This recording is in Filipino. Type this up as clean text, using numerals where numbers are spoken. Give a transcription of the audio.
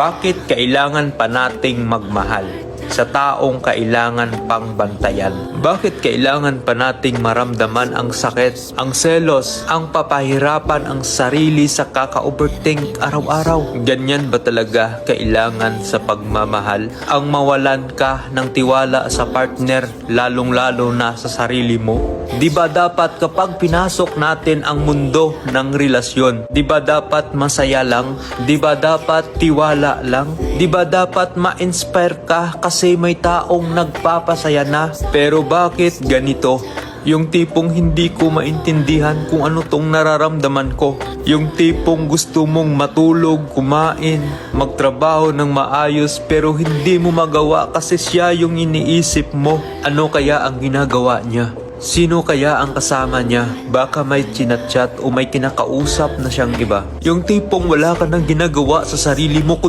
Bakit kailangan pa nating magmahal sa taong kailangan pang bantayan? Bakit kailangan pa nating maramdaman ang sakit, ang selos, ang papahirapan ang sarili sa kaka-overthink araw-araw? Ganyan ba talaga kailangan sa pagmamahal? Ang mawalan ka ng tiwala sa partner, lalong-lalo na sa sarili mo? Di ba dapat kapag pinasok natin ang mundo ng relasyon, di ba dapat masaya lang? Di ba dapat tiwala lang? Di ba dapat ma-inspire ka kasi may taong nagpapasaya na? Pero bakit ganito? Yung tipong hindi ko maintindihan kung ano tong nararamdaman ko. Yung tipong gusto mong matulog, kumain, magtrabaho ng maayos pero hindi mo magawa kasi siya yung iniisip mo. Ano kaya ang ginagawa niya? Sino kaya ang kasama niya? Baka may chinachat o may kinakausap na siyang iba. Yung tipong wala ka nang ginagawa sa sarili mo